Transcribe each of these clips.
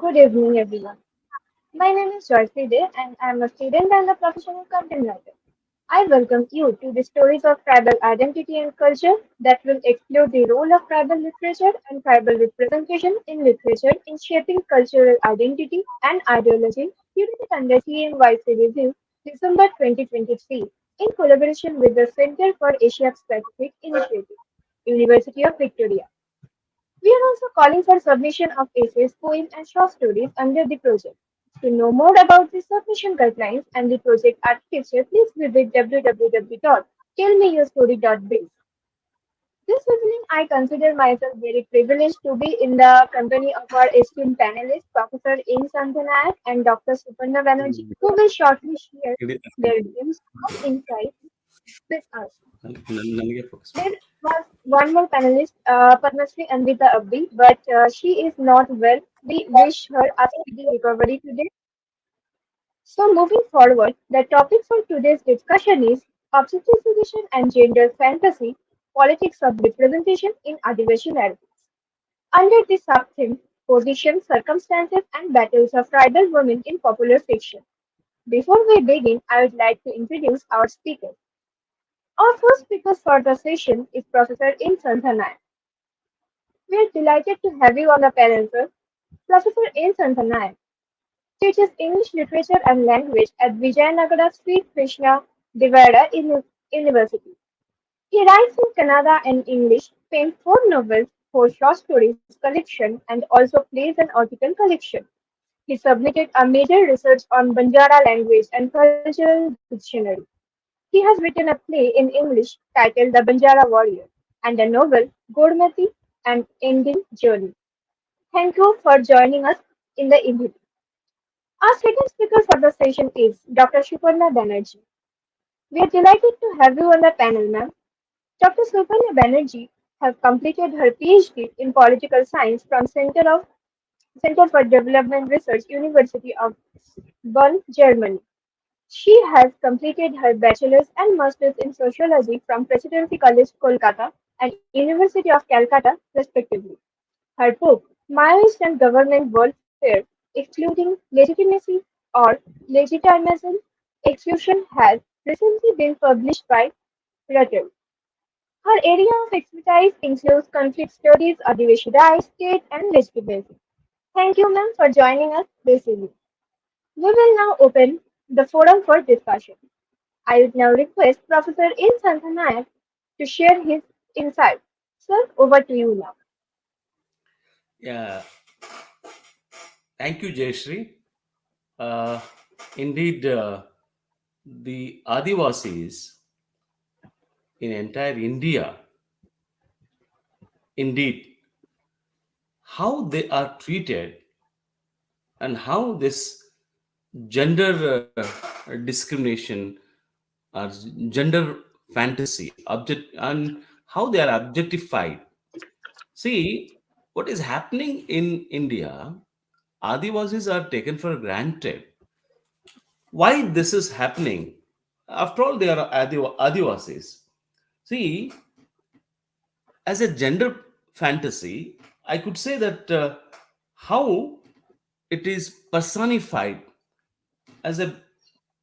Good evening, everyone. My name is Joyce Day, and I am a student and a professional content writer. I welcome you to the stories of tribal identity and culture that will explore the role of tribal literature and tribal representation in literature in shaping cultural identity and ideology, curated under TMYS Review December 2023 in collaboration with the Center for Asia Pacific Initiative, University of Victoria. We are also calling for submission of essays, poems, and short stories under the project. To know more about the submission guidelines and the project architecture, please visit www.tellmeyourstory.biz. This evening, I consider myself very privileged to be in the company of our esteemed panelists, Professor N. Santanayak and Dr. Suparna Banerjee, who will shortly share their views and insights with us. ನನಗೆ focus There was one more panelist, Padmasree Anvita Abdi, but she is not well. We wish her a speedy recovery today. So, moving forward, the topic for today's discussion is objectification and gender fantasy, politics of representation in Adivasi narratives. Under the sub-theme, positions, circumstances, and battles of tribal women in popular fiction. Before we begin, I would like to introduce our speakers. Our first speaker for the session is Professor In Santhanai. We are delighted to have you on the panel, sir. Professor N. Santhanai teaches English literature and language at Vijayanagara Sri Krishna Devara University. He writes in Kannada and English, penned four novels, four short stories collection, and also plays and article collection. He submitted a major research on Banjara language and cultural dictionary. He has written a play in English titled The Banjara Warrior and a novel, Godmati and Ending Journey. Thank you for joining us in the evening. Our second speaker for the session is Dr. Suparna Banerjee. We are delighted to have you on the panel, ma'am. Dr. Suparna Banerjee has completed her PhD in political science from Center for Development Research, University of Bonn, Germany. She has completed her bachelor's and master's in sociology from Presidency College, Kolkata and University of Calcutta, respectively. Her book, Maoist and Government Welfare, Excluding Legitimacy or Legitimism Exclusion, has recently been published by Reuters. Her area of expertise includes conflict studies, Adivasi rights, state, and legitimacy. Thank you, ma'am, for joining us this evening. We will now open the forum for discussion. I would now request Professor In Santanayak to share his insights. Sir, over to you now. Yeah, thank you, Jayashree. Uh, Indeed, the Adivasis in entire India, indeed, how they are treated and how this gender discrimination or gender fantasy object and how they are objectified. See, what is happening in India, Adivasis are taken for granted. Why this is happening? After all, they are Adivasis. See, as a gender fantasy, I could say that how it is personified as a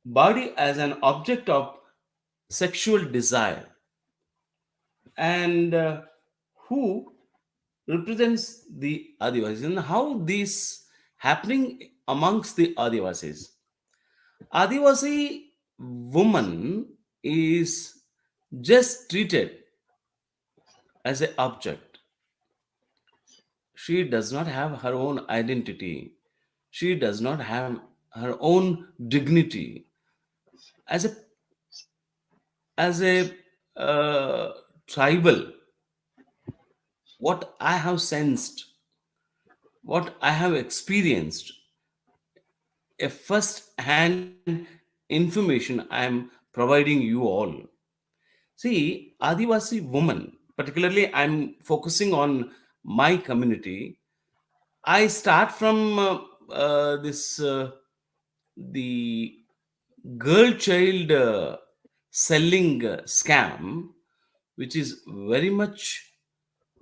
body as an object of sexual desire, and who represents the Adivasis and how this happening amongst the Adivasis. Adivasi woman is just treated as an object. She does not have her own identity. She does not have her own dignity. As a tribal, what I have sensed, what I have experienced, a first-hand information I am providing you all. See, Adivasi woman, particularly I'm focusing on my community. I start from this the girl child selling scam, which is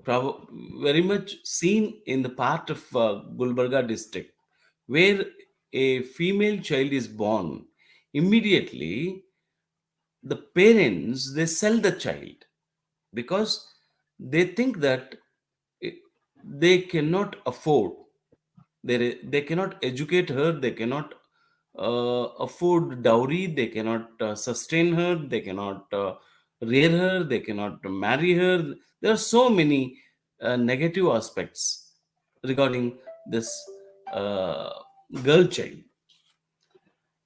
prob- very much seen in the part of Gulbarga district. where a female child is born, immediately the parents they sell the child because they think that i- they cannot afford, they cannot educate her, they cannot afford dowry, they cannot sustain her, they cannot rear her, they cannot marry her. There are so many negative aspects regarding this uh, girl child,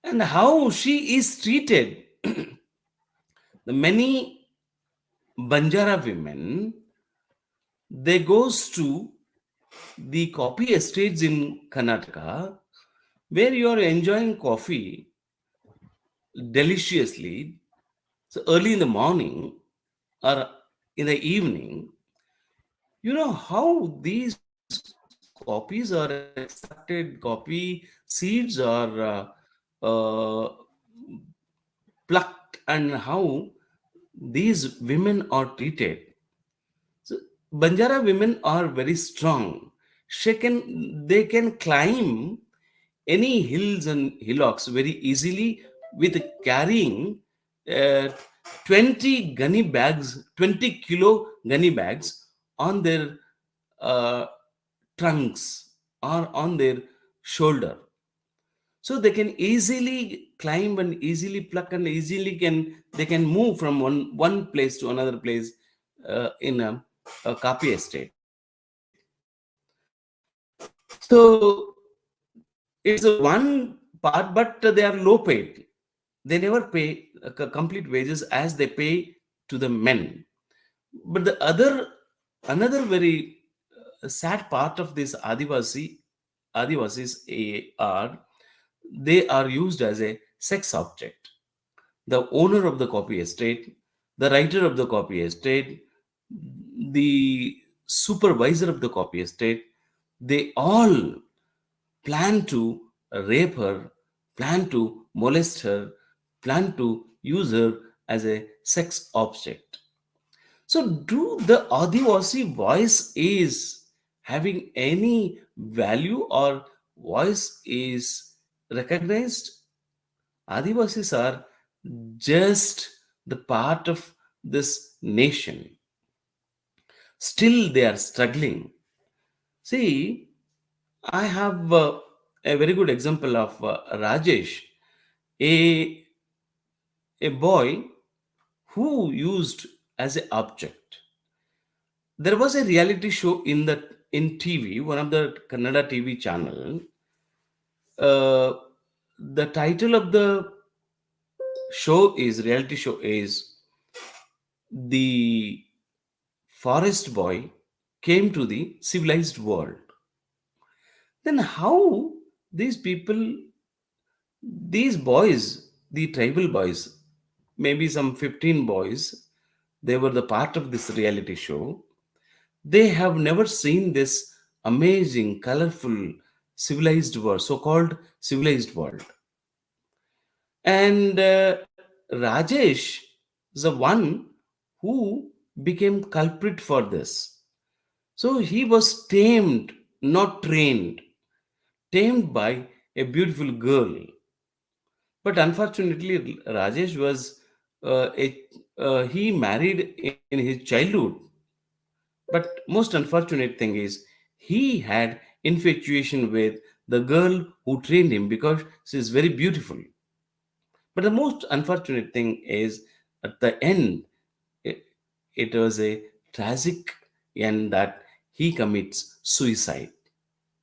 and how she is treated. The many Banjara women, they goes to the coffee estates in Karnataka where you are enjoying coffee deliciously. So early in the morning or in the evening, you know how these copies are extracted, coffee seeds are plucked, and how these women are treated. So Banjara women are very strong. They can climb any hills and hillocks very easily with carrying uh, 20 gunny bags, 20 kilo gunny bags on their uh, trunks or on their shoulder. So they can easily climb and easily pluck and easily they can move from one place to another place in a copy estate. So it's a one part, but they are low paid. They never pay complete wages as they pay to the men. But the another very sad part of this Adivasis are they are used as a sex object. The owner of the copy estate, the writer of the copy estate, the supervisor of the copy estate, they all plan to rape her, plan to molest her, plan to use her as a sex object. So, do the Adivasi voice is having any value or voice is recognized? Adivasis are just the part of this nation. Still, they are struggling. See, I have a very good example of Rajesh, a, a boy who used as an object. There was a reality show in TV, one of the Kannada TV channel. Uh, the title of the reality show is The Forest Boy Came to the Civilized World. Then how these people, these boys, the tribal boys, maybe some 15 boys, they were the part of this reality show. They have never seen this amazing, colorful, civilized world, so called civilized world. And Rajesh is the one who became culprit for this. So he was tamed, not trained, tamed by a beautiful girl. But unfortunately, Rajesh was he married in his childhood. But most unfortunate thing is he had infatuation with the girl who trained him because she is very beautiful. But the most unfortunate thing is at the end, it, it was a tragic end that he commits suicide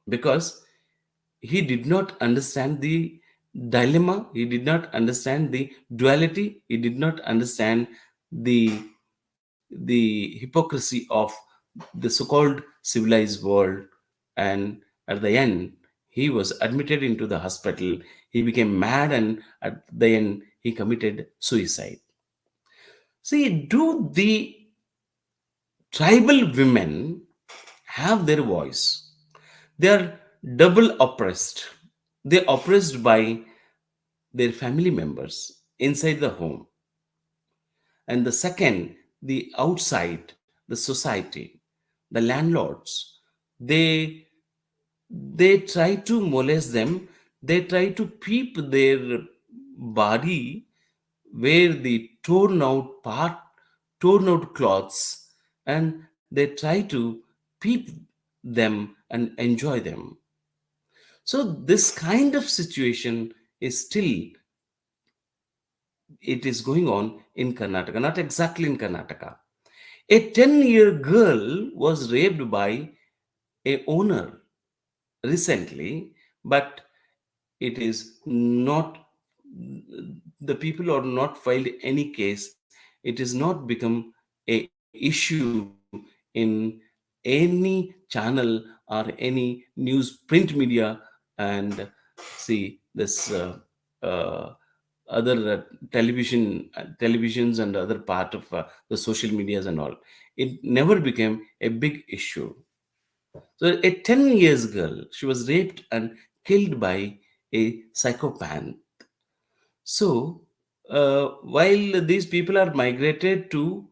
because he did not understand the dilemma, he did not understand the duality, he did not understand the hypocrisy of the so-called civilized world, and at the end he was admitted into the hospital, he became mad, and at the end he committed suicide. See, do the tribal women have their voice? They are double oppressed. They're oppressed by their family members inside the home, and the second, the outside, the society, the landlords. They They try to molest them. They try to peep their body, wear the torn out clothes, and they try to peep them and enjoy them. So this kind of situation is still, it is going on in Karnataka, not exactly in Karnataka. A 10-year girl was raped by a owner recently, but it is not, the people are not filed any case. It is not become a issue in any channel or any news print media. And see this uh, other televisions and other part of the social medias and all, it never became a big issue. So a 10 years girl, she was raped and killed by a psychopath. So while these people are migrated to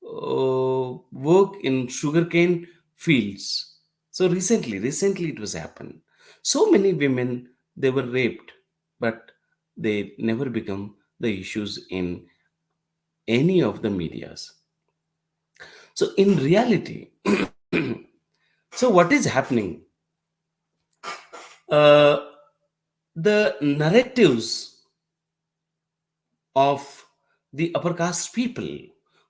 work in sugarcane fields, so recently it was happened. So many women, they were raped, but they never become the issues in any of the medias. So in reality, so what is happening? Uh, the narratives of the upper caste people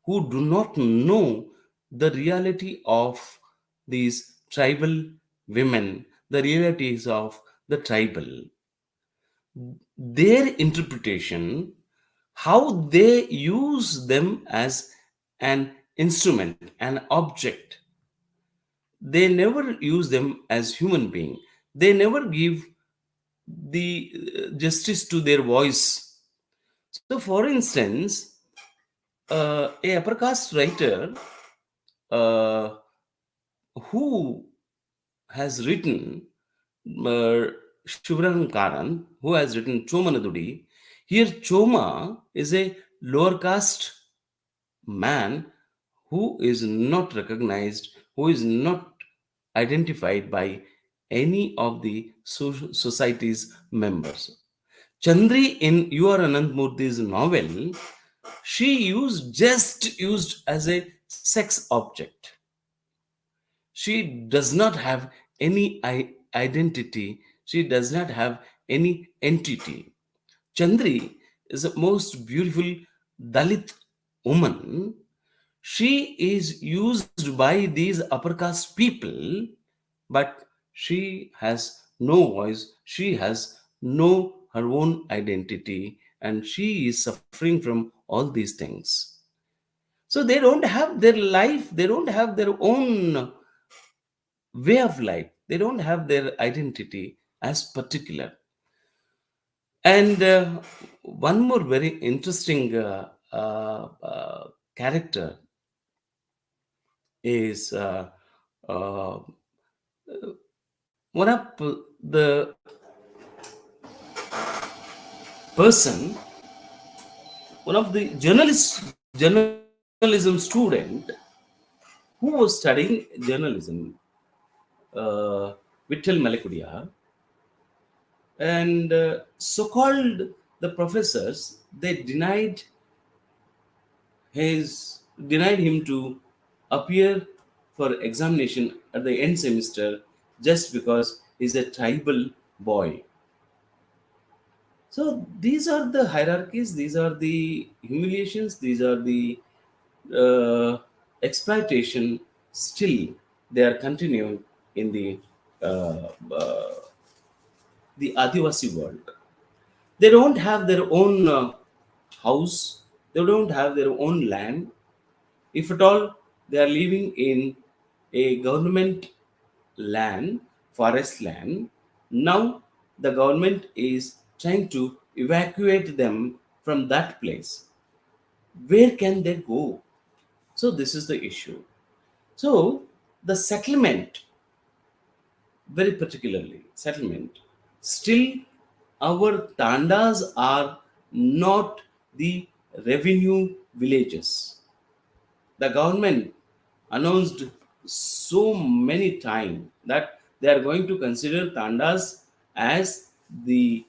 who do not know the reality of these tribal women, the realities of the tribal, their interpretation, how they use them as an instrument, an object. They never use them as human being. They never give the justice to their voice. So, for instance, a upper caste writer uh, who has written Shivran Karan, who has written Choma Nadudi. Here, Choma is a lower caste man who is not recognized, who is not identified by any of the society's members. Chandri in U.R. Anantmurthy's novel, she used as a sex object. She does not have any identity. She does not have any entity. Chandri is a most beautiful Dalit woman. She is used by these upper caste people, but she has no voice. She has no her own identity, and she is suffering from all these things. So they don't have their life. They don't have their own way of life. They don't have their identity as particular. And one more very interesting character is uh, one of the person, one of the journalism student who was studying journalism, Vittal Malekudia, and so-called the professors, they denied him to appear for examination at the end semester just because he's a tribal boy. So these are the hierarchies, these are the humiliations, these are the uh, exploitation. Still, they are continuing in uh, uh, the Adivasi world. They don't have their own house, they don't have their own land. If at all, they are living in a government land, forest land. Now, the government is trying to evacuate them from that place. Where can they go? So, this is the issue. So, the settlement, very particularly, settlement, still our tandas are not the revenue villages. The government announced so many times that They are going to consider tandas as the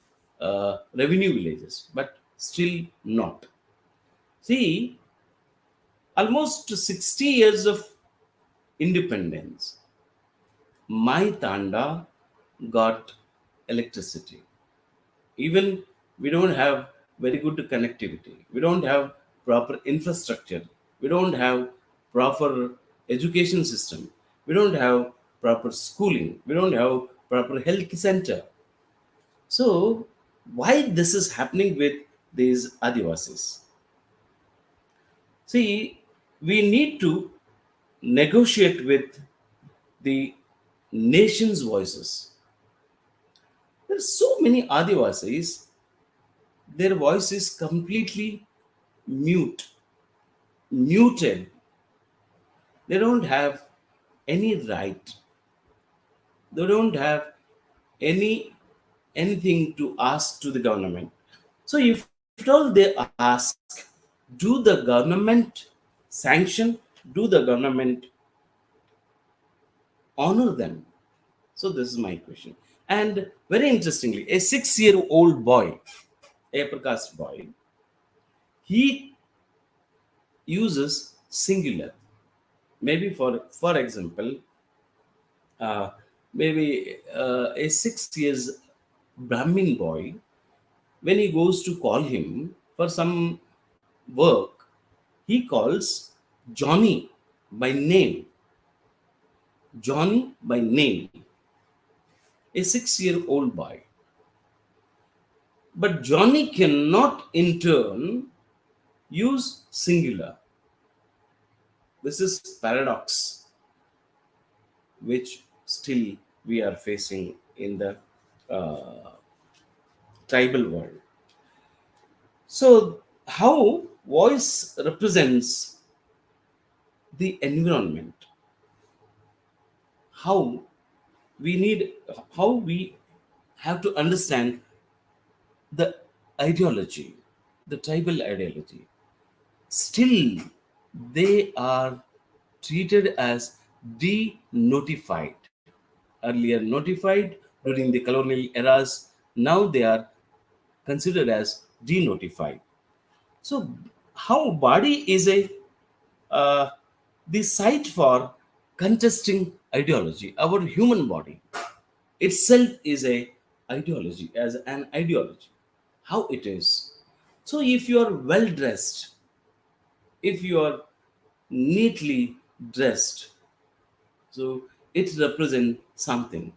revenue villages, but still not. See, almost 60 years of independence, my tanda got electricity. Even we don't have very good connectivity, we don't have proper infrastructure, we don't have proper education system, we don't have proper schooling, we don't have proper health center. So why this is happening with these Adivasis? See, we need to negotiate with the nation's voices. There are so many Adivasis, their voice is completely mute, muted. They don't have any right. They don't have anything to ask to the government. So if at all they ask, do the government sanction? Do the government honor them? So this is my question. And very interestingly, a 6-year-old boy, a Prakash boy, he uses singular. Maybe for example, uh, maybe a 6 years Brahmin boy, when he goes to call him for some work, he calls Johnny by name. Johnny by name, a 6-year-old boy. But Johnny cannot in turn use singular. This is paradox which still we are facing in the uh, tribal world. So, how voice represents the environment, how we need, how we have to understand the ideology, the tribal ideology. Still, they are treated as de-notified. Earlier notified during the colonial eras, now they are considered as de-notified. So, how body is a uh, the site for contesting ideology. Our human body itself is a ideology, as an ideology. How it is. So, if you are well dressed, if you are neatly dressed, so it represents something.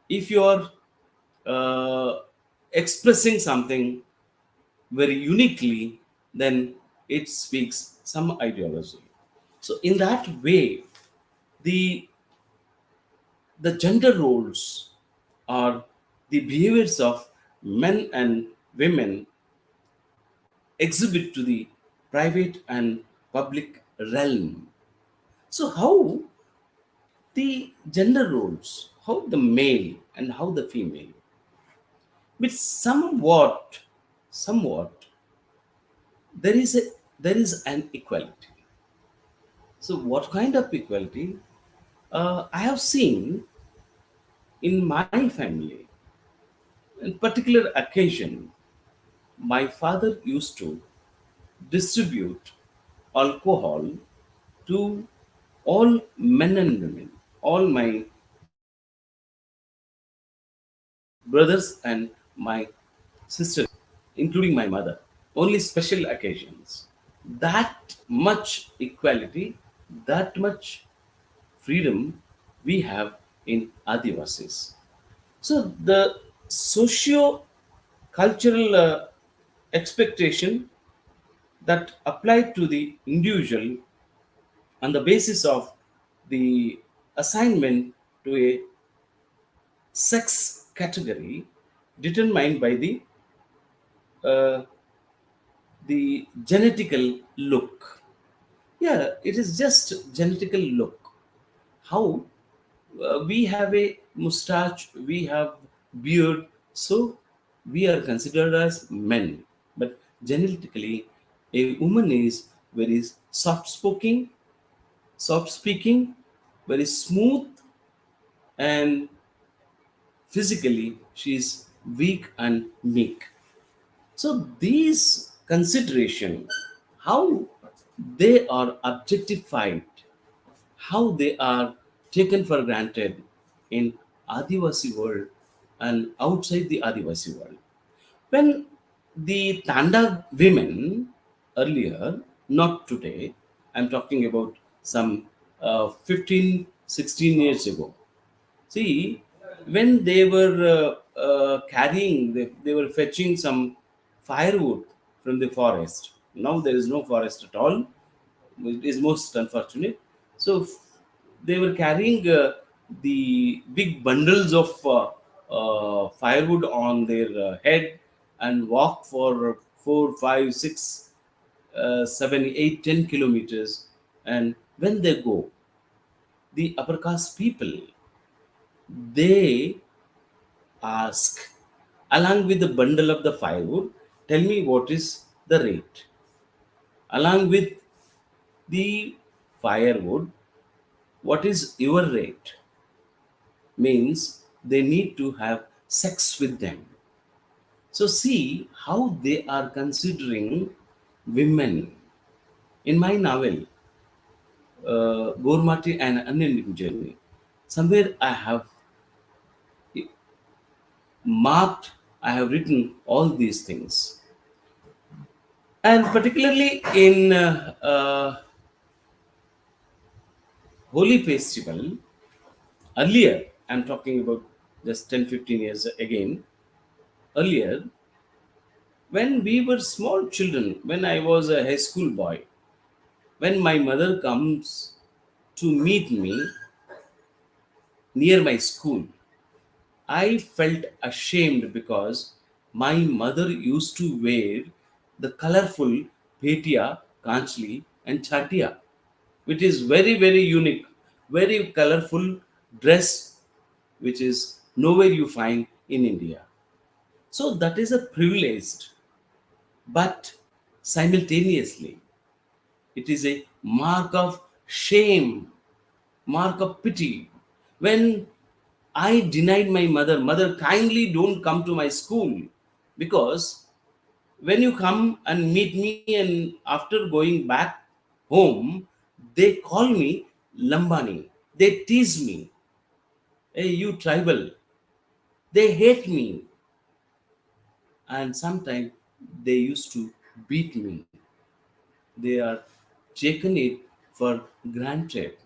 If you are uh, expressing something very uniquely, then it speaks some ideology. So in that way, the the gender roles or the behaviors of men and women exhibit to the private and public realm. So how the gender roles, how the male and how the female, with somewhat there is a there is an equality. So what kind of equality? I have seen in my family, in particular occasion, my father used to distribute alcohol to all men and women, all my brothers and my sisters, including my mother, only special occasions. That much equality, that much freedom we have in Adivasis. So the socio cultural expectation that applied to the individual on the basis of the assignment to a sex category determined by uh, the genetical look. Yeah, it is just genetical look. How we have a mustache, we have beard, so we are considered as men. But genetically, a woman is very soft speaking, very smooth, and physically she is weak and meek. So these consideration, how they are objectified, how they are taken for granted in Adivasi world and outside the Adivasi world. When the Tanda women earlier, not today, I'm talking about some 15, 16 years ago. See, when they were carrying, they were fetching some firewood from the forest. Now there is no forest at all. It is most unfortunate. So they were carrying the big bundles of firewood on their head and walk for 4, 5, 6, 7, 8, 10 kilometers. And when they go, the upper caste people, they ask, along with the bundle of the firewood, tell me what is the rate. Along with the firewood, what is your rate? Means they need to have sex with them. So see how they are considering women. In my novel, Gormati and Unending Journey, somewhere I have marked, I have written all these things. And particularly in Holy Festival, earlier, I'm talking about just 10, 15 years again, earlier, when we were small children, when I was a high school boy, when my mother comes to meet me near my school, I felt ashamed because my mother used to wear the colorful petia, kanchli, and chatia, which is very, very unique, very colorful dress, which is nowhere you find in India. So that is a privileged, but simultaneously, it is a mark of shame, mark of pity. When I denied my mother, mother, kindly don't come to my school, because when you come and meet me and after going back home, they call me Lambani. They tease me. Hey, you tribal. They hate me. And sometimes they used to beat me. They are taken it for granted.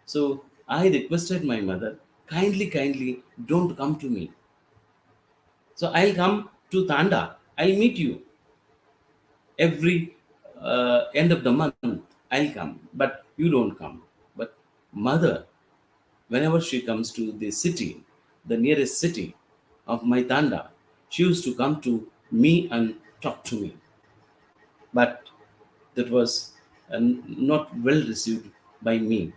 So I requested my mother, kindly, kindly don't come to me. So I'll come to Tanda. I'll meet you every end of the month. I'll come, but you don't come. But mother, whenever she comes to the city, the nearest city of my Tanda, she used to come to me and talk to me. But that was not well received by me.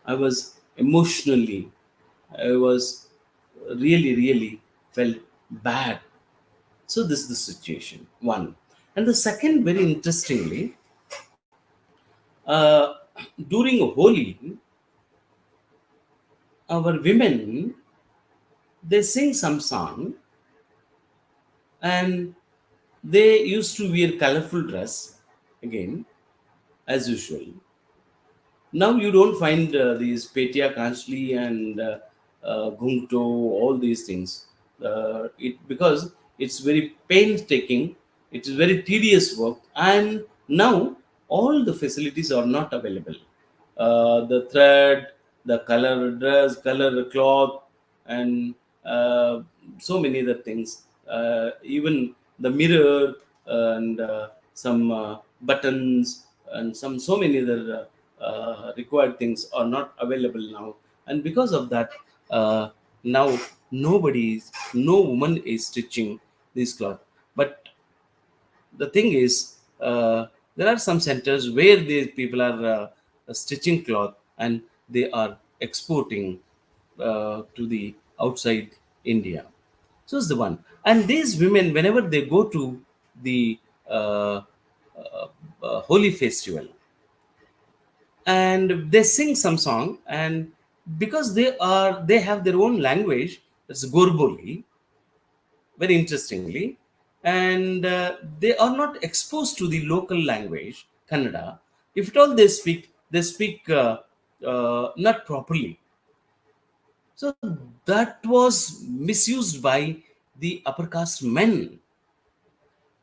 I was emotionally, I was really, really felt bad. So this is the situation. One. And the second, very interestingly, uh, during Holi, our women, they sing some song, and they used to wear colorful dress again, as usual. Now you don't find these Petia Kanchli and Gungto, all these things. It because it's very painstaking, it is very tedious work, and now all the facilities are not available. The thread, the color dress, color cloth, and so many other things. Even the mirror and some buttons and some so many other required things are not available now, and because of that, now no woman is stitching this cloth. But the thing is, there are some centers where these people are stitching cloth and they are exporting to the outside India. So it's the one. And these women, whenever they go to the holy festival, and they sing some song, and because they have their own language, It's Gorboli, very interestingly, and they are not exposed to the local language, Kannada. If at all they speak not properly. So that was misused by the upper caste men,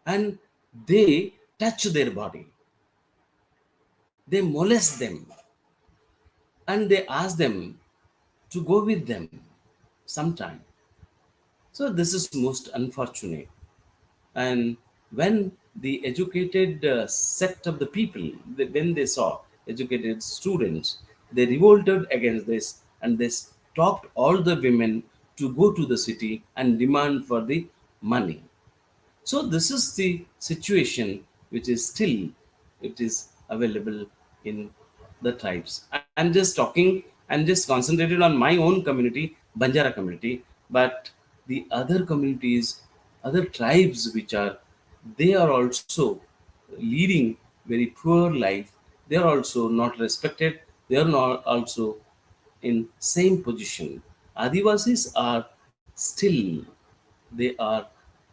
and they touch their body, they molest them, and they ask them to go with them sometime. So this is most unfortunate. And when the educated sect of the people, when they saw educated students, they revolted against this, and they stopped all the women to go to the city and demand for the money. So this is the situation which is still it is available in the tribes. I'm just talking and just concentrated on my own community, Banjara community, but the other communities, other tribes which are they are also leading very poor life. They are also not respected. They are not also in same position. Adivasis are still they are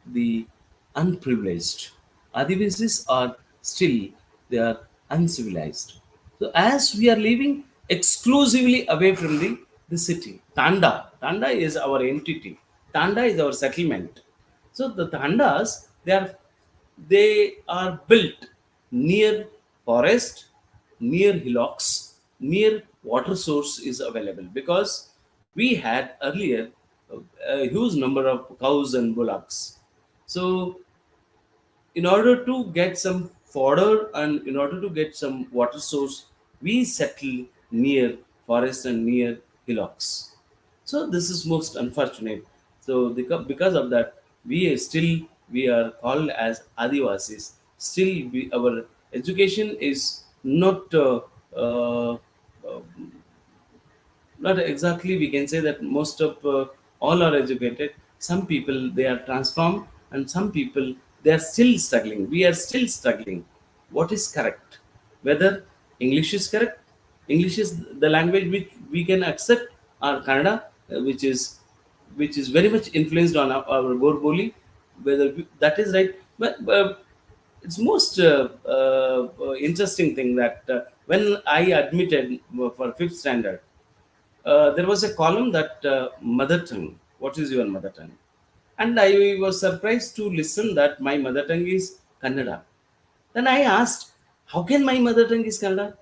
the unprivileged. Adivasis are still they are uncivilized. So as we are living exclusively away from the city, Tanda is our entity. Tanda is our settlement. So the Tandas they are built near forest, near hillocks, near water source is available because we had earlier a huge number of cows and bullocks. So in order to get some fodder and in order to get some water source, we settle near forest and near hillocks. So this is most unfortunate. So because of that, we are called as Adivasis. Still, our education is not uh, not exactly we can say that most of all are educated. Some people they are transformed, and some people they are still struggling. We are still struggling. What is correct? Whether English is correct, English is the language which we can accept, or Kannada, which is very much influenced on our Gorboli, whether that is right. But it's most interesting thing that when I admitted for fifth standard, there was a column that mother tongue. What is your mother tongue? And I was surprised to listen that my mother tongue is Kannada. Then I asked, how can my mother tongue is Kannada?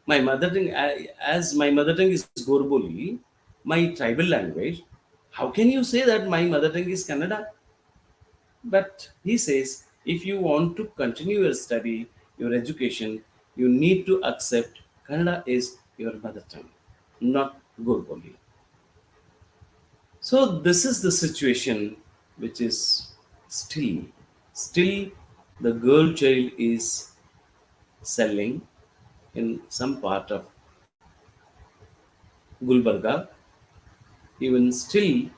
My mother tongue, as my mother tongue is Gorboli, my tribal language. How can you say that my mother tongue is Kannada? But he says, if you want to continue your study, your education, you need to accept Kannada is your mother tongue, not Gorboli. So this is the situation which is still the girl child is selling in some part of Gulbarga. Even still,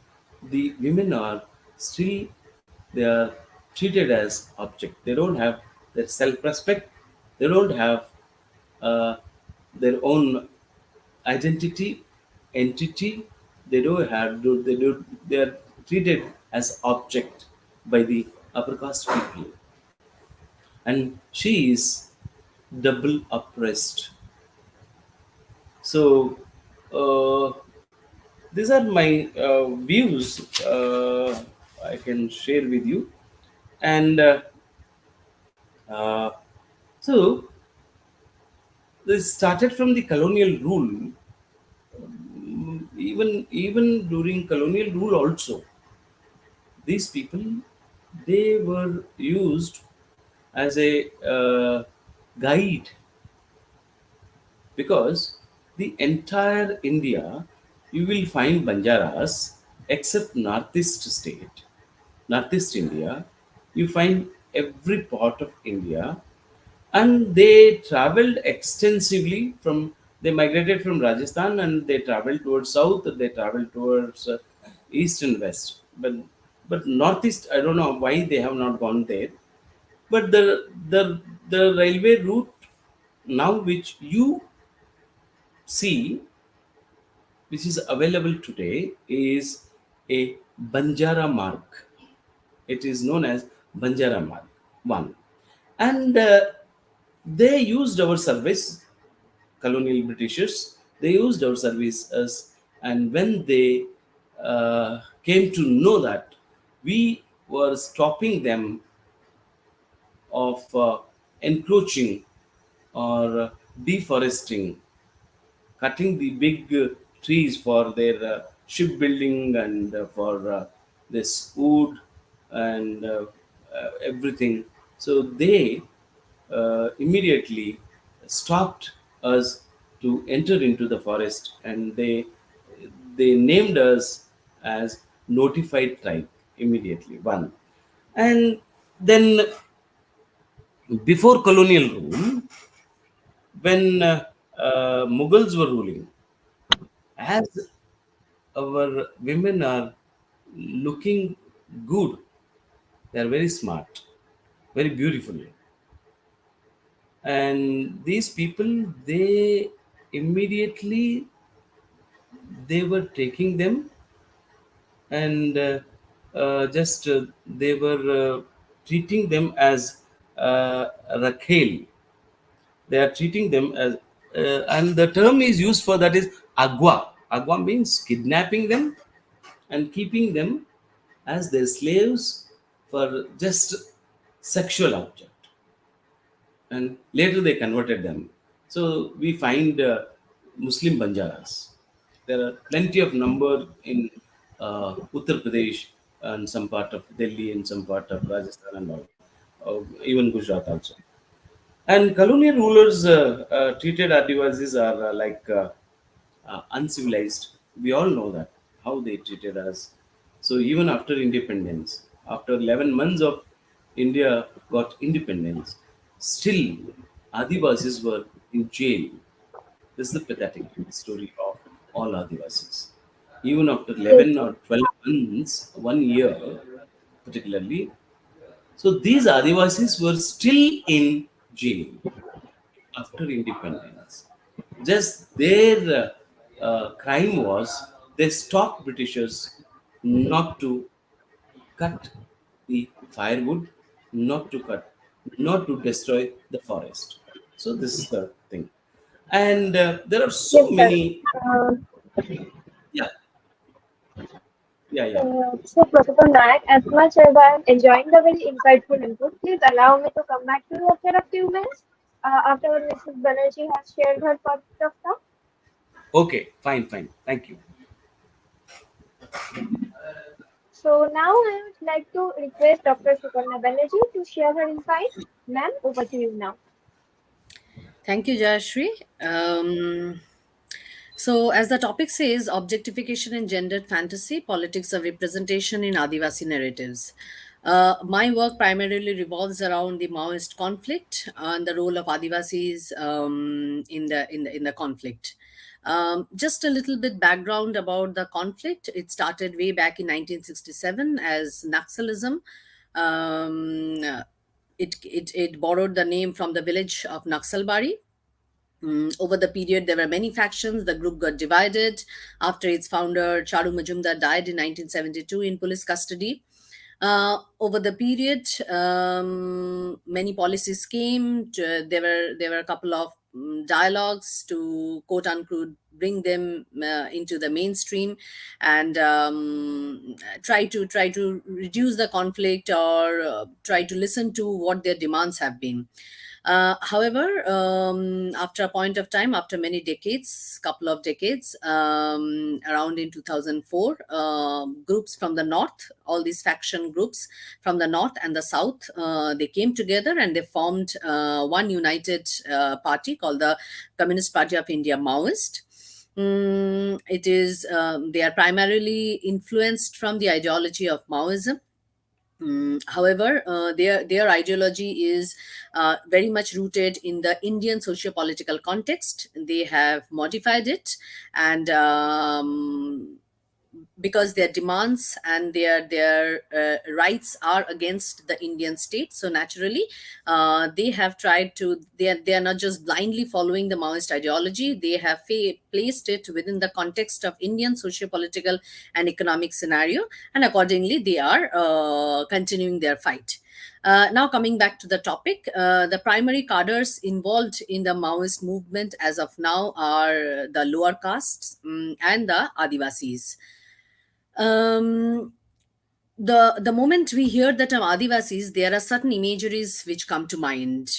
the women are still they are treated as object. They don't have their self-respect. They don't have uh, their own identity, entity. They don't have. They do. They are treated as object by the upper caste people, and she is double oppressed. So. These are my views I can share with you. And uh, so this started from the colonial rule. Even during colonial rule also, these people they were used as a guide, because the entire India, you will find Banjaras except Northeast state, Northeast India, you find every part of India, and they traveled extensively from. They migrated from Rajasthan and they traveled towards south. They traveled towards east and west, but northeast. I don't know why they have not gone there. But the railway route now which you see which is available today is a Banjara mark. It is known as Banjara mark 1. And they used our service, colonial Britishers, they used our services, and when they came to know that we were stopping them of encroaching or deforesting, cutting the big trees for their shipbuilding and for this wood and everything. So they immediately stopped us to enter into the forest, and they named us as notified tribe immediately. One, and then before colonial rule, when Mughals were ruling, as our women are looking good, they are very smart, very beautiful, and these people, they immediately, they were taking them, and just they were treating them as Rakhel. They are treating them as, and the term is used for that is agua. Agua means kidnapping them and keeping them as their slaves for just sexual object, and later they converted them. So we find Muslim Banjaras. There are plenty of number in Uttar Pradesh and some part of Delhi and some part of Rajasthan and all, even Gujarat also. And colonial rulers treated Adivasis are uncivilized. We all know that how they treated us. So even after independence, after 11 months of India got independence, still Adivasis were in jail. This is the pathetic story of all Adivasis. Even after Yes, 11 or 12 months, 1 year particularly, so these Adivasis were still in jail after independence. Just their crime was they stopped Britishers not to cut the firewood, not to cut, not to destroy the forest. So this is the thing, and there are so yes, sir. many. Uh, Yeah, yeah. so, Professor Nayak, as much as I am enjoying the very insightful input, please allow me to come back to you after a few minutes after Mrs. Banerjee has shared her part of stuff. Okay, fine, fine. Thank you. So, now I would like to request Dr. Sukarna Banerjee to share her insights. Ma'am, over to you now. Thank you, Jayashri. So, as the topic says, objectification in gendered fantasy, politics of representation in Adivasi narratives. My work primarily revolves around the Maoist conflict and the role of Adivasis in the conflict. Just a little bit background about the conflict. It started way back in 1967 as Naxalism. Um, it borrowed the name from the village of Naxalbari. Over the period, there were many factions. The group got divided after its founder, Charu Majumdar, died in 1972 in police custody. Over the period, many policies came. There were a couple of dialogues to quote unquote bring them into the mainstream and try to reduce the conflict or try to listen to what their demands have been. However, after a point of time, after many decades, couple of decades, around in 2004, groups from the north, all these faction groups from the north and the south, they came together and they formed one united party called the Communist Party of India, Maoist. It is they are primarily influenced from the ideology of Maoism. However, their ideology is very much rooted in the Indian socio-political context. They have modified it, and because their demands and their rights are against the Indian state. So naturally, they have tried to. They are not just blindly following the Maoist ideology. They have placed it within the context of Indian socio-political and economic scenario, and accordingly, they are continuing their fight. Now, coming back to the topic, the primary cadres involved in the Maoist movement as of now are the lower castes, and the Adivasis. Um, the moment we hear the term Adivasis, there are certain imageries which come to mind.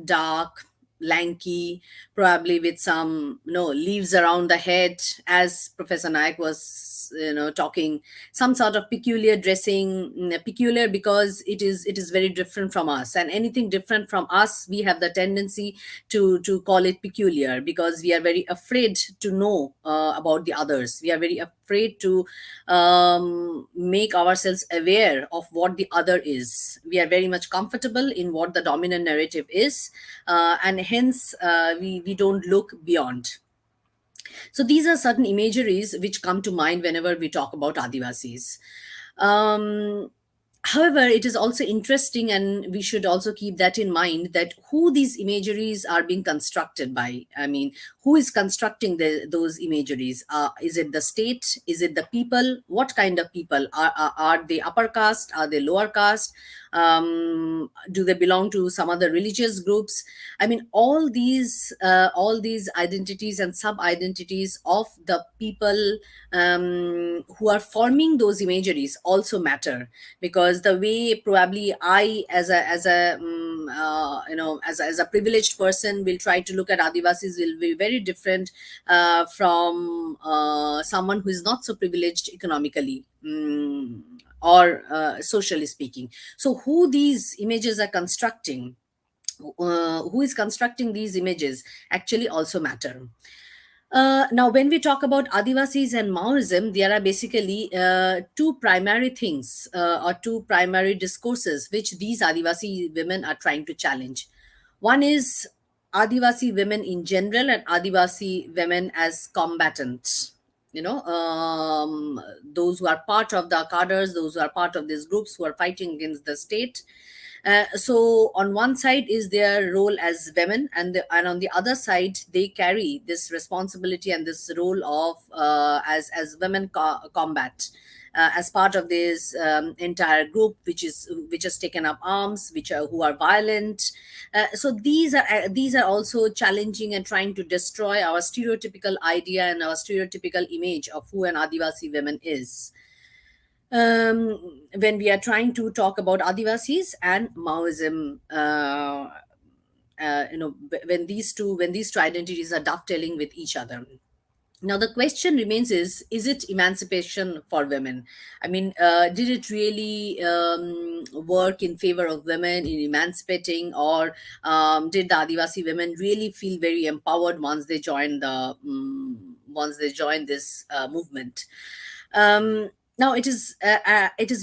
Dark, lanky, probably with some leaves around the head, as Professor Nayak was talking. Some sort of peculiar dressing, peculiar because it is very different from us, and anything different from us, we have the tendency to call it peculiar, because we are very afraid to know about the others. We are very afraid to make ourselves aware of what the other is. We are very much comfortable in what the dominant narrative is, and hence we don't look beyond. So these are certain imageries which come to mind whenever we talk about Adivasis. Um, However, it is also interesting, and we should also keep that in mind, that who these imageries are being constructed by. I mean, who is constructing those imageries? Is it the state? Is it the people? What kind of people? Are they upper caste? Are they lower caste? Do they belong to some other religious groups? I mean, all these identities and sub identities of the people who are forming those imageries also matter, because the way probably I, as a privileged person, will try to look at Adivasis will be very different from someone who is not so privileged economically, or socially speaking. So who these images are constructing, who is constructing these images, actually also matter. Now, when we talk about Adivasis and Maoism, there are basically two primary things, or two primary discourses which these Adivasi women are trying to challenge. One is Adivasi women in general, and Adivasi women as combatants. Those who are part of the cadres, those who are part of these groups who are fighting against the state. So on one side is their role as women, and on the other side they carry this responsibility and this role of as women combat, as part of this entire group which has taken up arms, who are violent. So these are also challenging and trying to destroy our stereotypical idea and our stereotypical image of who an Adivasi woman is, when we are trying to talk about Adivasis and Maoism. When these two identities are dovetailing with each other. Now the question remains, is it emancipation for women? I mean, did it really work in favor of women in emancipating, or did the Adivasi women really feel very empowered once they joined this movement? Now it is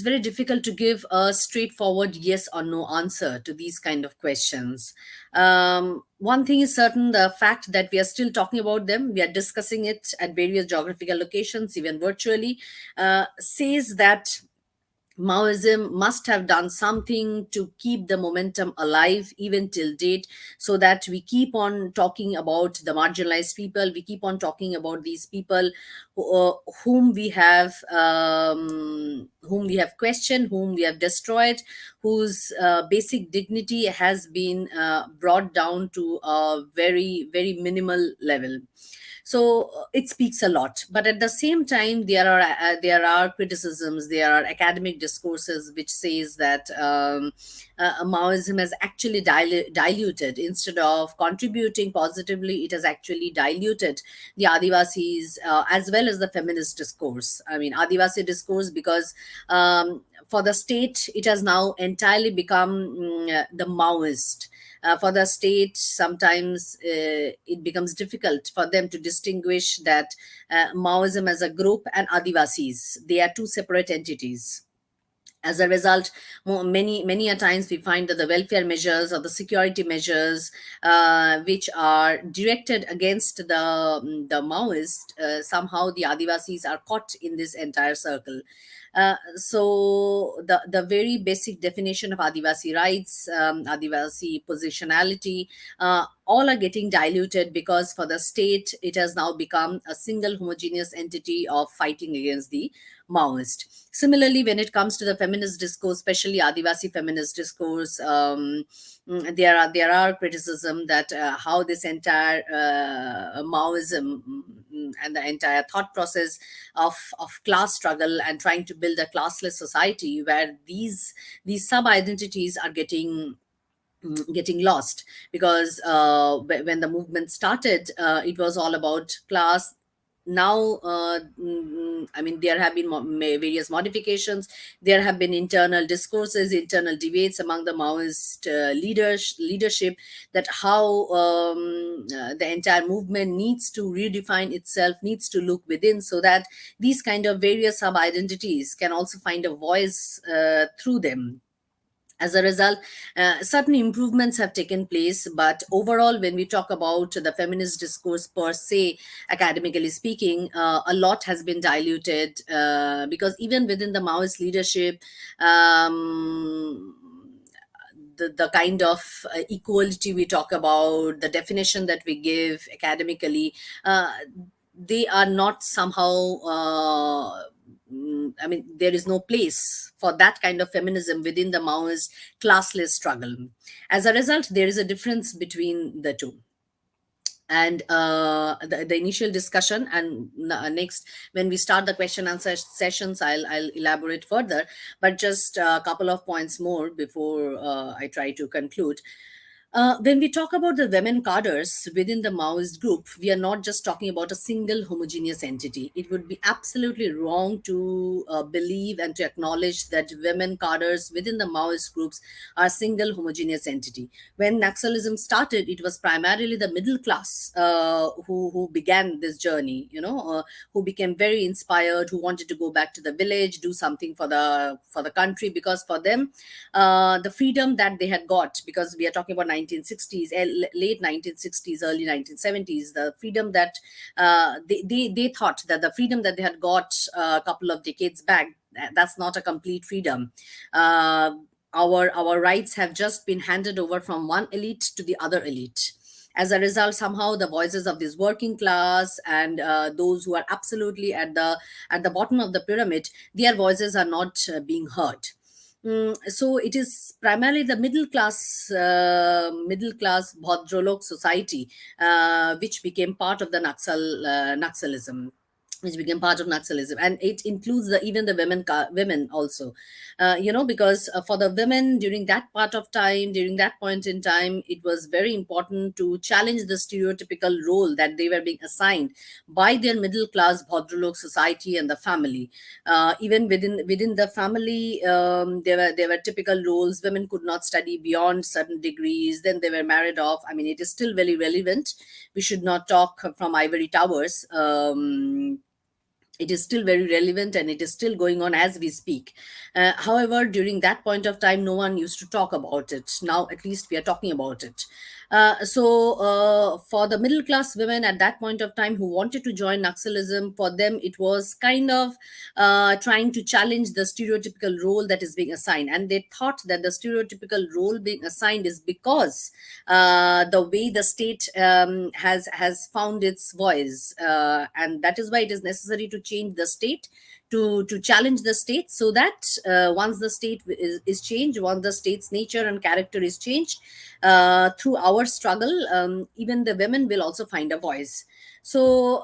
very difficult to give a straightforward yes or no answer to these kind of questions. One thing is certain: the fact that we are still talking about them, we are discussing it at various geographical locations, even virtually, says that Maoism must have done something to keep the momentum alive even till date, so that we keep on talking about the marginalized people. We keep on talking about these people whom we have questioned, whom we have destroyed, whose basic dignity has been brought down to a very, very minimal level. So it speaks a lot, but at the same time there are criticisms, there are academic discourses which says that Maoism has actually diluted, instead of contributing positively, it has actually diluted the Adivasis, as well as the feminist discourse. I mean, Adivasi discourse, because for the state it has now entirely become the Maoist. For the state, sometimes it becomes difficult for them to distinguish that Maoism as a group and Adivasis, they are two separate entities. As a result, many a times we find that the welfare measures or the security measures, which are directed against the Maoist, somehow the Adivasis are caught in this entire circle. So the very basic definition of Adivasi rights, Adivasi positionality, all are getting diluted, because for the state it has now become a single homogeneous entity of fighting against the Maoist. Similarly, when it comes to the feminist discourse, especially Adivasi feminist discourse, there are criticism that how this entire Maoism, and the entire thought process of class struggle and trying to build a classless society where these sub identities are getting lost, because when the movement started, it was all about class. Now, I mean, there have been various modifications. There have been internal discourses, internal debates among the Maoist leadership, that how the entire movement needs to redefine itself, needs to look within, so that these kind of various sub identities can also find a voice through them. As a result, certain improvements have taken place, but overall, when we talk about the feminist discourse per se, academically speaking, a lot has been diluted, because even within the Maoist leadership, um, the kind of equality we talk about, the definition that we give academically, they are not somehow. I mean, there is no place for that kind of feminism within the Maoist classless struggle. As a result, there is a difference between the two. And the initial discussion, and next, when we start the question answer sessions, I'll elaborate further. But just a couple of points more before I try to conclude. When we talk about the women cadres within the Maoist group, we are not just talking about a single homogeneous entity. It would be absolutely wrong to believe and to acknowledge that women cadres within the Maoist groups are a single homogeneous entity. When Naxalism started, it was primarily the middle class who began this journey, who became very inspired, who wanted to go back to the village, do something for the country, because for them, the freedom that they had got, because we are talking about 1960s, late 1960s, early 1970s, the freedom that they thought that the freedom that they had got a couple of decades back, that's not a complete freedom. uh, our rights have just been handed over from one elite to the other elite. As a result, somehow the voices of this working class and those who are absolutely at the bottom of the pyramid, their voices are not being heard. So it is primarily the middle class Bhadralok society, which became part of the Naxalism, which became part of Naxalism, and it includes even the women also, because for the women during that part of time, during that point in time, it was very important to challenge the stereotypical role that they were being assigned by their middle class Bhadralok society and the family. Even within the family, there were typical roles. Women could not study beyond certain degrees, then they were married off. I mean, it is still very relevant. We should not talk from ivory towers. It is still very relevant, and it is still going on as we speak. However, during that point of time, no one used to talk about it. Now at least we are talking about it. So for the middle class women at that point of time who wanted to join Naxalism, for them it was kind of trying to challenge the stereotypical role that is being assigned, and they thought that the stereotypical role being assigned is because the way the state has found its voice, and that is why it is necessary to change the state, to challenge the state, so that once the state is changed, once the state's nature and character is changed through our struggle, even the women will also find a voice. So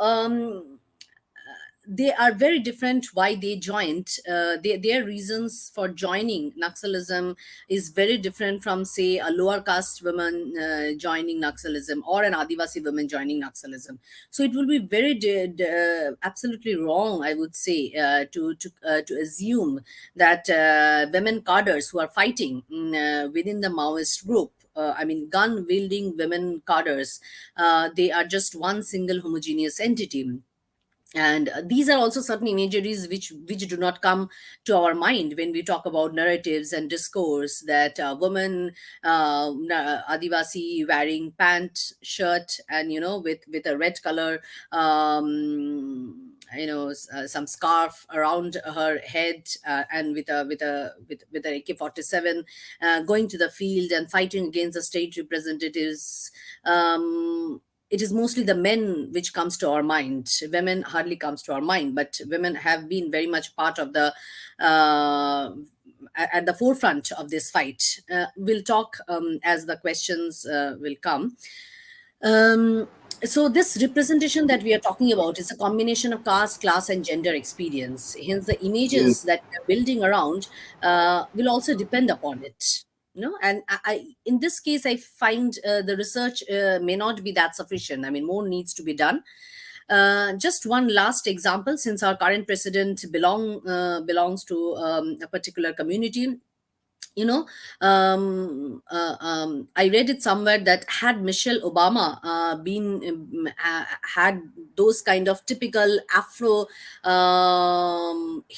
they are very different why they joined. Their reasons for joining Naxalism is very different from, say, a lower caste woman joining Naxalism, or an Adivasi woman joining Naxalism. So it will be very absolutely wrong, I would say, to assume that women cadres who are fighting within the Maoist group, I mean, gun wielding women cadres, they are just one single homogeneous entity. And these are also certain imageries which do not come to our mind when we talk about narratives and discourse, that women, Adivasi wearing pant shirt, and with a red color, some scarf around her head, and with a AK-47, going to the field and fighting against the state representatives. It is mostly the men which comes to our mind. Women hardly comes to our mind, but women have been very much part of the at the forefront of this fight. We'll talk as the questions will come. um, so this representation that we are talking about is a combination of caste, class, and gender experience. Hence, the images that we are building around will also depend upon it. And in this case, I find the research may not be that sufficient. I mean, more needs to be done. Just one last example, since our current president belongs to a particular community. you know I read it somewhere that had Michelle Obama been had those kind of typical afro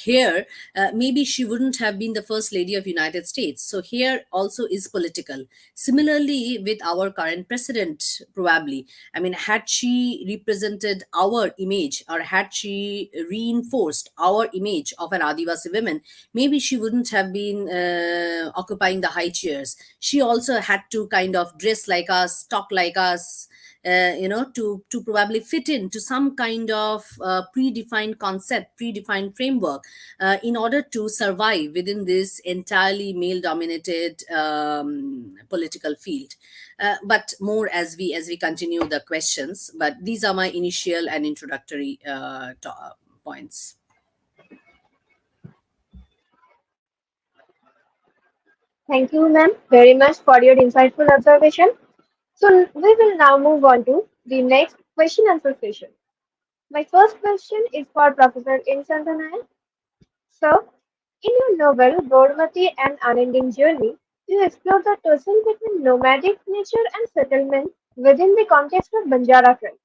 hair, maybe she wouldn't have been the first lady of United States. So here also is political. Similarly with our current president, probably, I mean, had she represented our image, or had she reinforced our image of an Adivasi woman, maybe she wouldn't have been occupying the high chairs. She also had to kind of dress like us, talk like us, to probably fit into some kind of predefined concept, predefined framework, in order to survive within this entirely male dominated political field. But more as we continue the questions. But these are my initial and introductory points. Thank you, ma'am, very much for your insightful observation. So we will now move on to the next question answer session. My first question is for Professor N. Santanayan. So, in your novel Gaudamati and Unending Journey, you explore the tussle between nomadic nature and settlement within the context of Banjara tribe.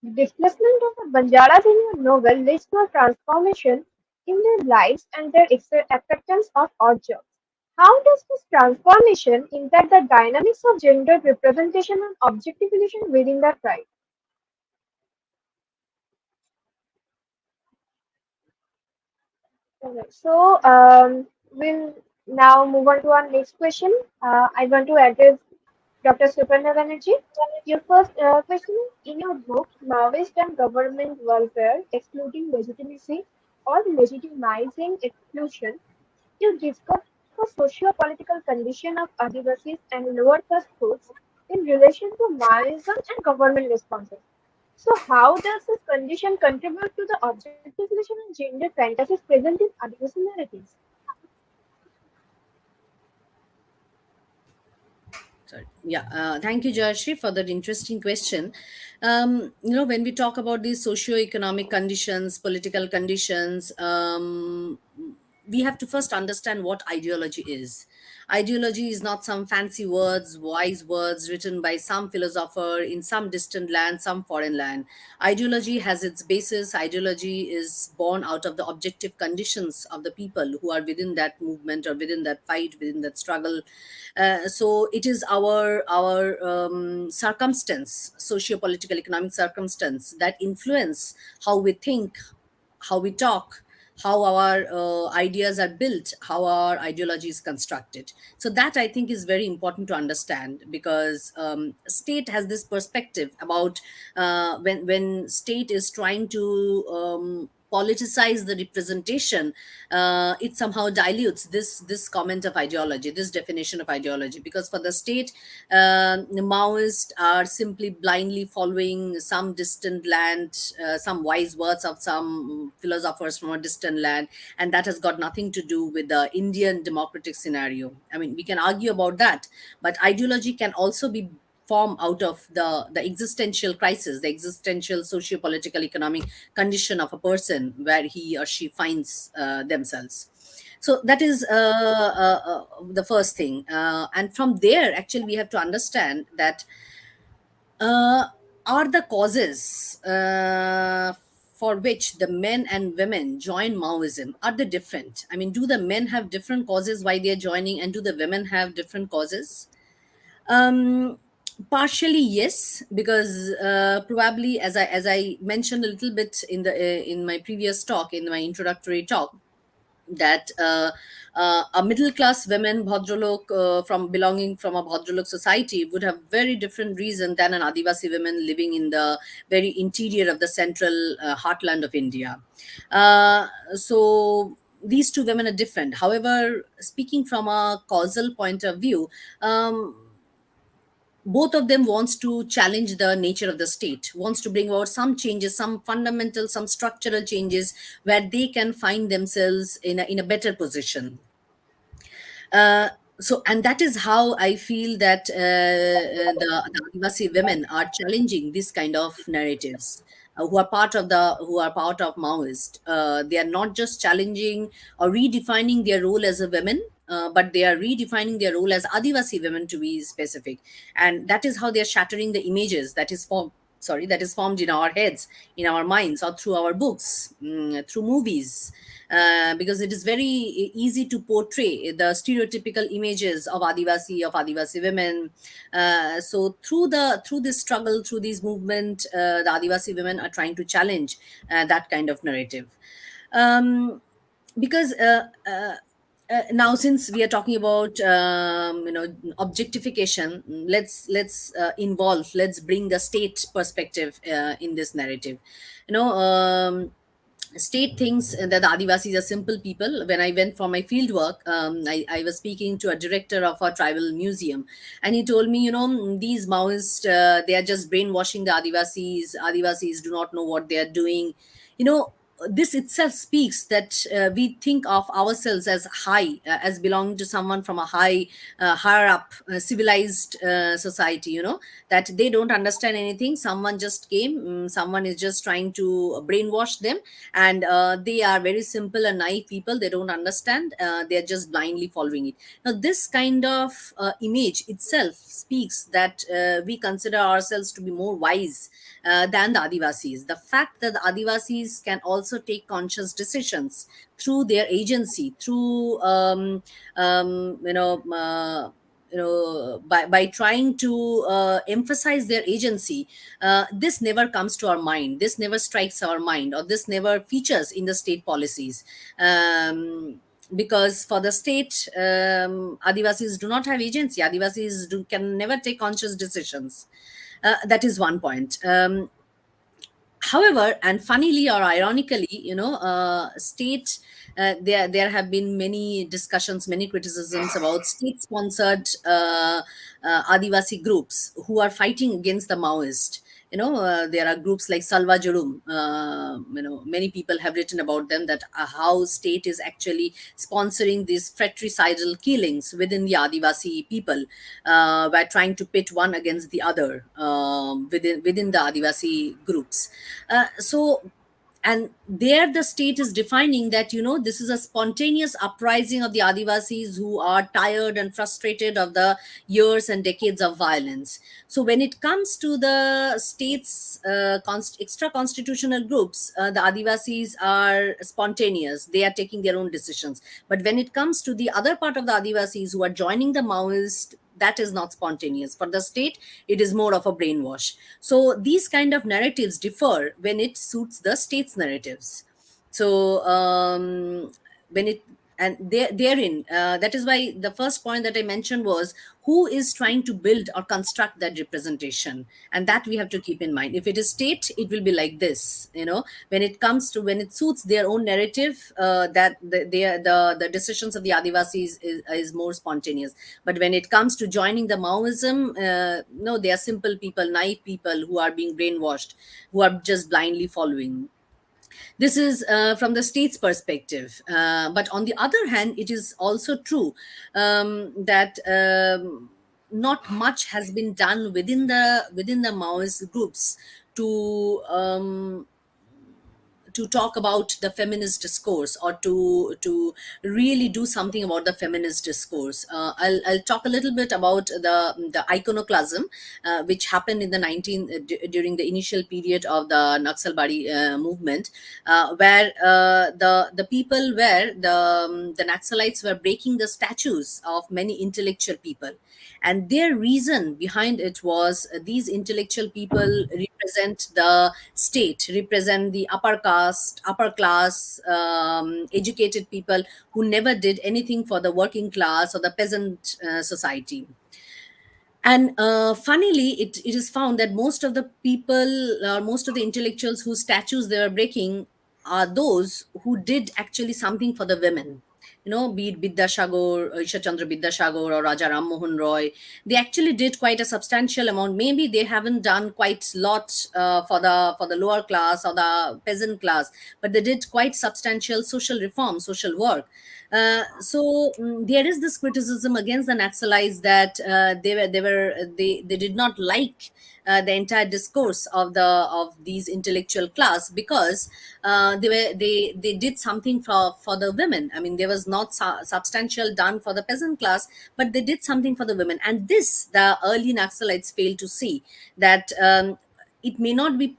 The displacement of the Banjaras in your novel leads to a transformation in their lives and their acceptance of odd jobs. How does this transformation impact the dynamics of gender representation and objectification within the tribe? Alright, so we'll now move on to our next question. I want to address Dr. Suparna Banerjee. Your first question is, in your book, Maoist and Government Welfare, Excluding Legitimacy or Legitimizing Exclusion, you discuss the socio-political condition of Adivasis and lower caste groups in relation to Maoism and government responses. So, how does this condition contribute to the objectification and gender fantasies present in Adivasi narratives? Sorry. Yeah. Thank you, Jayashree, for that interesting question. When we talk about these socio-economic conditions, political conditions, we have to first understand what ideology is. Ideology is not some fancy words, wise words written by some philosopher in some distant land, some foreign land. Ideology has its basis. Ideology is born out of the objective conditions of the people who are within that movement or within that fight, within that struggle. So it is our circumstance, socio-political, economic circumstance, that influence how we think, how we talk, how our ideas are built, how our ideology is constructed. So that, I think, is very important to understand, because state has this perspective about when state is trying to politicize the representation, it somehow dilutes this comment of ideology, this definition of ideology, because for the state, the Maoists are simply blindly following some distant land, some wise words of some philosophers from a distant land, and that has got nothing to do with the Indian democratic scenario. I mean, we can argue about that, but ideology can also be form out of the existential crisis, the existential socio-political economic condition of a person where he or she finds themselves. So that is the first thing, and from there, actually, we have to understand that uh, are the causes for which the men and women join Maoism, are they different? I mean, do the men have different causes why they're joining, and do the women have different causes? Um, Partially yes, because probably, as I mentioned a little bit in my previous talk, in my introductory talk, that a middle class women Bhadralok, from belonging from a Bhadralok society, would have very different reason than an Adivasi women living in the very interior of the central heartland of India. Uh, so these two women are different. However, speaking from a causal point of view, um, both of them wants to challenge the nature of the state, wants to bring about some changes, some fundamental, some structural changes, where they can find themselves in a better position. uh, so, and that is how I feel that the Adivasi women are challenging this kind of narratives, who are part of Maoist. They are not just challenging or redefining their role as a women, but they are redefining their role as Adivasi women, to be specific. And that is how they are shattering the images that is formed in our heads, in our minds, or through our books, through movies, because it is very easy to portray the stereotypical images of Adivasi women. So through this struggle, through this movement, the Adivasi women are trying to challenge that kind of narrative. Um, because Now, since we are talking about objectification, let's bring the state perspective in this narrative. you know State thinks that the Adivasis are simple people. When I went for my field work, I was speaking to a director of a tribal museum, and he told me, these Maoists, they are just brainwashing the Adivasis. Adivasis do not know what they are doing. You know, this itself speaks that we think of ourselves as high, as belonging to someone from a higher up, civilized society. That they don't understand anything. Someone just came. Someone is just trying to brainwash them, and they are very simple and naive people. They don't understand. They are just blindly following it. Now, this kind of image itself speaks that we consider ourselves to be more wise than the Adivasis. The fact that the Adivasis can also take conscious decisions through their agency, through um, you know. By trying to emphasize their agency, this never comes to our mind, this never strikes our mind, or this never features in the state policies. Because for the state, Adivasis do not have agency. Adivasis can never take conscious decisions. That is one point. However, and funnily or ironically, state there have been many discussions, many criticisms about state sponsored Adivasi groups who are fighting against the Maoist. There are groups like Salva Jurum. Many people have written about them, that how state is actually sponsoring these fratricidal killings within the Adivasi people, by trying to pit one against the other, within the Adivasi groups. And there the state is defining that, this is a spontaneous uprising of the Adivasis who are tired and frustrated of the years and decades of violence. So when it comes to the state's extra constitutional groups, the Adivasis are spontaneous, they are taking their own decisions. But when it comes to the other part of the Adivasis who are joining the Maoist, that is not spontaneous. For the state, it is more of a brainwash. So these kind of narratives differ when it suits the state's narratives. So when it and therein, that is why the first point that I mentioned was, who is trying to build or construct that representation, and that we have to keep in mind. If it is state, it will be like this. When it suits their own narrative, that the decisions of the Adivasis is more spontaneous. But when it comes to joining the Maoism, no, they are simple people, naive people who are being brainwashed, who are just blindly following. This is from the state's perspective. But on the other hand, it is also true that not much has been done within the Maoist groups to to talk about the feminist discourse, or to really do something about the feminist discourse. I'll talk a little bit about the iconoclasm which happened in the during the initial period of the Naxalbari movement, where the people were the Naxalites were breaking the statues of many intellectual people, and their reason behind it was these intellectual people represent the state, represent the upper caste, upper class, educated people who never did anything for the working class or the peasant society. And funnily, it is found that most of the people, most of the intellectuals whose statues they were breaking are those who did actually something for the women. You know, be it Bidyasagor, Isha Chandra Bidyasagor, or Raja Ram Mohan Roy, they actually did quite a substantial amount. Maybe they haven't done quite lot for the lower class or the peasant class, but they did quite substantial social reform, social work. There is this criticism against the Naxalites that they did not like the entire discourse of these intellectual class, because they did something for the women. I mean, there was not substantial done for the peasant class, but they did something for the women, and this the early Naxalites failed to see, that it may not be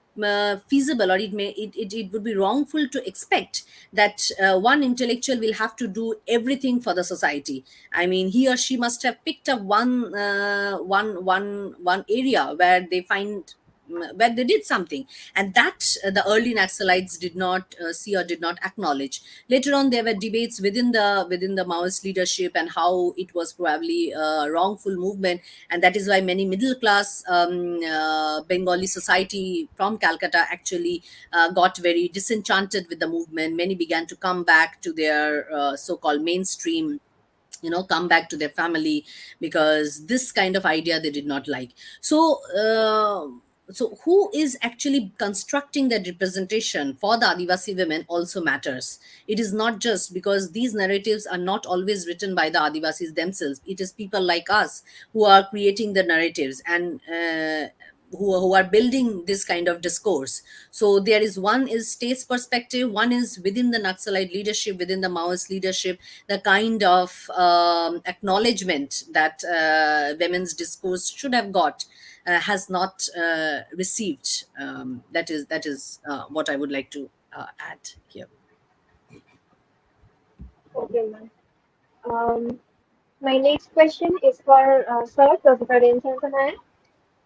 feasible, or it would be wrongful to expect that one intellectual will have to do everything for the society. I mean, he or she must have picked up one area where they find where they did something, and that the early Naxalites did not see or did not acknowledge. Later on, there were debates within the Maoist leadership, and how it was probably a wrongful movement, and that is why many middle class Bengali society from Calcutta actually got very disenchanted with the movement. Many began to come back to their so-called mainstream, come back to their family, because this kind of idea they did not like. So who is actually constructing that representation for the Adivasi women also matters. It is not just because these narratives are not always written by the Adivasis themselves. It is people like us who are creating the narratives, and who are building this kind of discourse. So there is, one is state's perspective, one is within the Naxalite leadership, within the Maoist leadership, the kind of acknowledgement that women's discourse should have got has not received. That is what I would like to add here. Okay, ma'am. Um, my next question is for Sir Professor Rensanthanayan.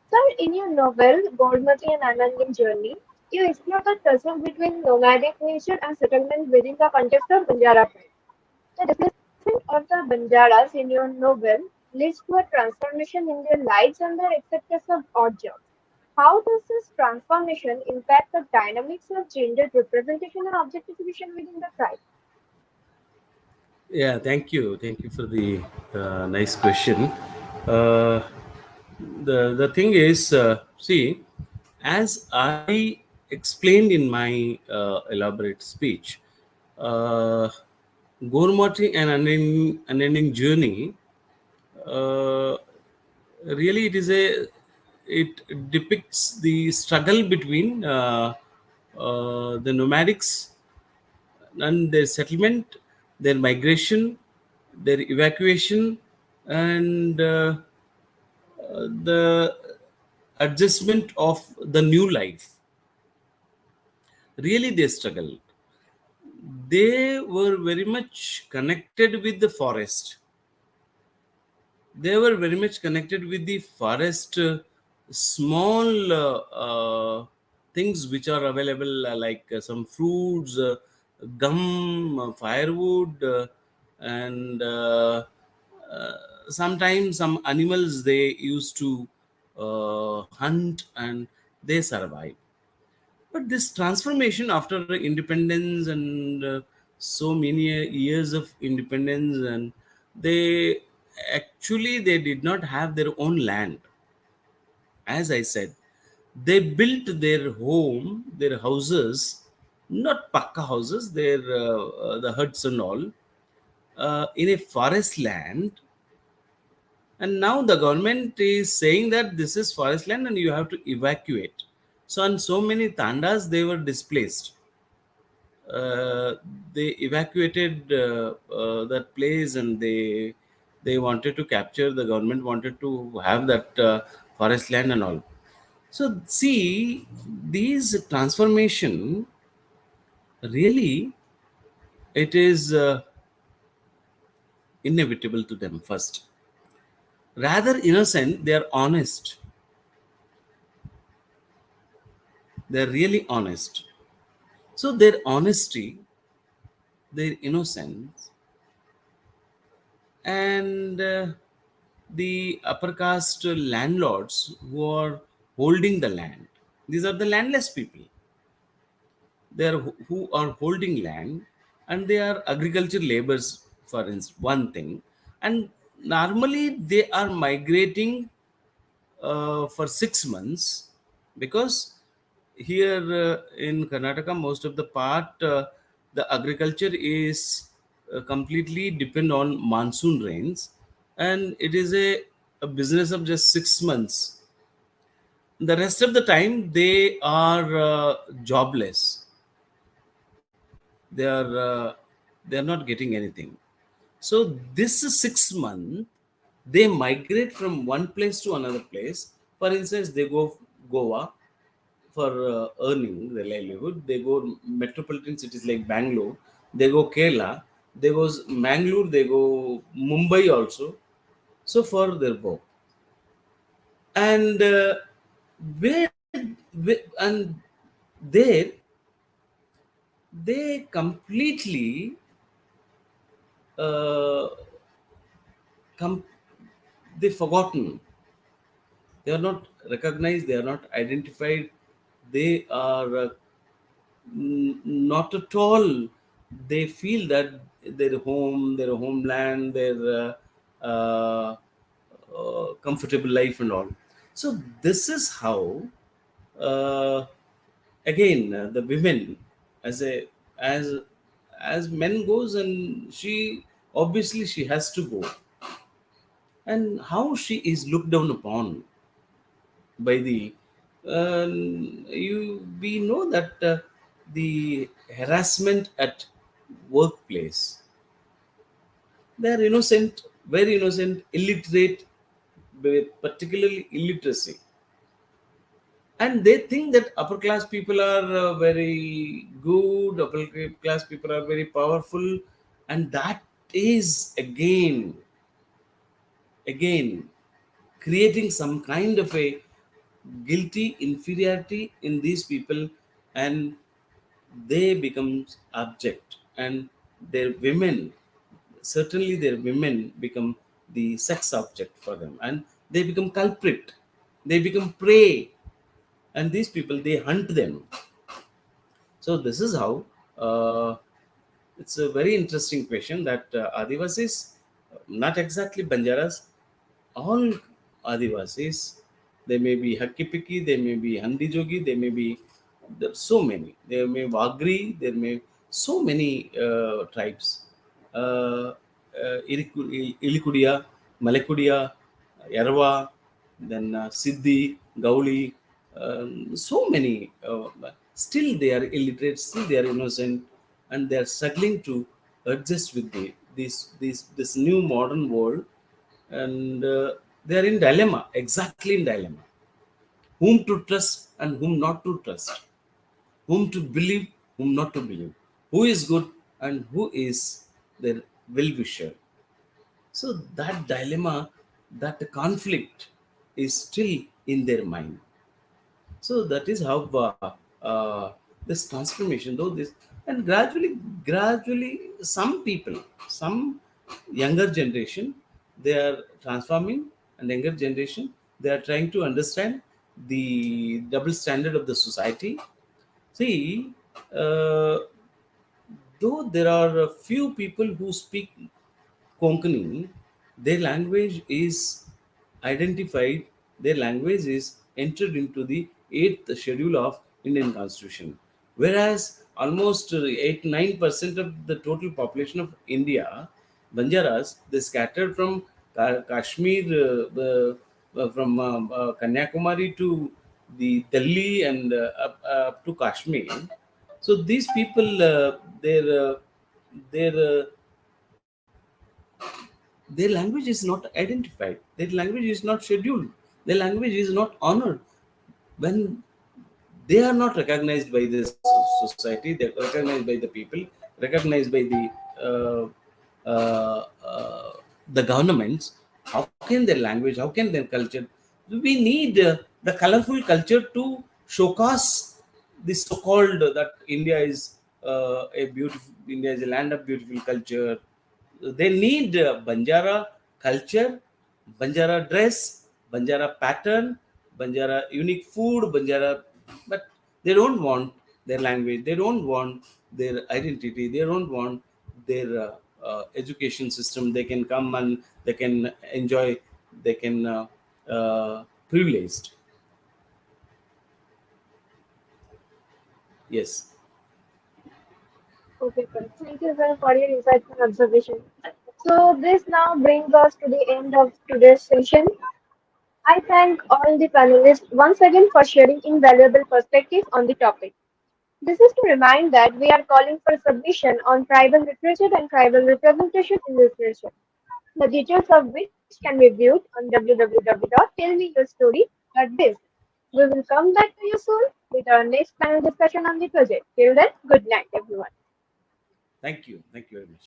Sir, in your novel Gormati and Anand's Journey, you explore the tussle between nomadic nature and settlement within the context of Banjara pride. The displacement of the Banjaras in your novel leads to a transformation in their lives and their acceptance of odd jobs. How does this transformation impact the dynamics of gendered representation and objectification within the tribe? Yeah, thank you for the nice question. Uh, the thing is, see, as I explained in my elaborate speech, uh, Gormati and unending journey, uh, really it depicts the struggle between the nomadics and their settlement, their migration, their evacuation, and the adjustment of the new life. Really, they struggled. They were very much connected with the forest. They were very much connected with the forest, small things which are available, like some fruits, gum, firewood, and sometimes some animals they used to hunt, and they survive. But this transformation after independence, and so many years of independence, and they actually they did not have their own land. As I said, they built their home, their houses, not pakka houses, their the huts and all, in a forest land. And now the government is saying that this is forest land and you have to evacuate. So on so many tandas they were displaced. uh, they evacuated that place, and they wanted to capture, the government wanted to have that forest land and all. So see, these transformation really, it is inevitable to them first. Rather innocent, they are honest. They're really honest. So their honesty, their innocence, and the upper caste landlords who are holding the land. These are the landless people. They are who are holding land, and they are agriculture laborers, for instance, one thing. And normally they are migrating for 6 months, because here in Karnataka, most of the part, the agriculture is completely depend on monsoon rains, and it is a business of just 6 months. The rest of the time, they are jobless. They are not getting anything. So this 6 month, they migrate from one place to another place. For instance, they go Goa for earning the livelihood. They go metropolitan cities like Bangalore. They go Kerala. They go Mangalore. They go Mumbai also. So for their work, and and there they completely uh, com- they forgotten. They are not recognized, they are not identified, they are not at all. They feel that their home, their homeland, their comfortable life and all. So this is how, uh, again, the women, as a as as men goes, and she obviously she has to go, and how she is looked down upon by the, you we know that the harassment at workplace, they are innocent, very innocent, illiterate, particularly illiteracy, and they think that upper class people are very good, upper class people are very powerful, and that is again creating some kind of a guilty inferiority in these people, and they become abject, and their women, certainly their women become the sex object for them, and they become culprit, they become prey, and these people, they hunt them. So this is how, it's a very interesting question that Adivasis, not exactly Banjaras, all Adivasis, they may be Hakki they may be Handi Jogi, they may be, there are so many. There may Wagri, there may so many tribes. Ilikudia, Malekudia, Yarwa, then Siddhi, Gauli, so many. Still they are illiterate, still they are innocent, and they are struggling to adjust with this new modern world, and they are in dilemma, exactly in dilemma. Whom to trust and whom not to trust, whom to believe, whom not to believe, who is good and who is their well wisher. So that dilemma, that conflict is still in their mind. So that is how this transformation, though this, and gradually, some people, some younger generation, they are transforming, and younger generation, they are trying to understand the double standard of the society. See, uh, though there are a few people who speak Konkani, their language is identified, their language is entered into the 8th schedule of Indian Constitution. Whereas almost 8 9% of the total population of India, Banjaras, they scattered from Kashmir, from Kanyakumari to the Delhi, and up to Kashmir. So these people, their their language is not identified. Their language is not scheduled. Their language is not honored. When they are not recognized by the society, they are recognized by the people, recognized by uh, uh, uh, the governments. How can their language, how can their culture? We need the colorful culture to showcase this so-called that India is a beautiful, India is a land of beautiful culture. They need Banjara culture, Banjara dress, Banjara pattern, Banjara unique food, Banjara, but they don't want their language, they don't want their identity, they don't want their education system. They can come and they can enjoy, they can privileged. Yes, Okay, sir. Thank you, sir, for your insights and observation. So this now brings us to the end of today's session. I thank all the panelists once again for sharing invaluable perspectives on the topic. This is to remind that we are calling for submission on tribal literature and tribal representation in literature, the details of which can be viewed on www.tellmeyourstory.biz. We will come back to you soon with our next panel discussion on the project. Till then, good night, everyone. thank you very much.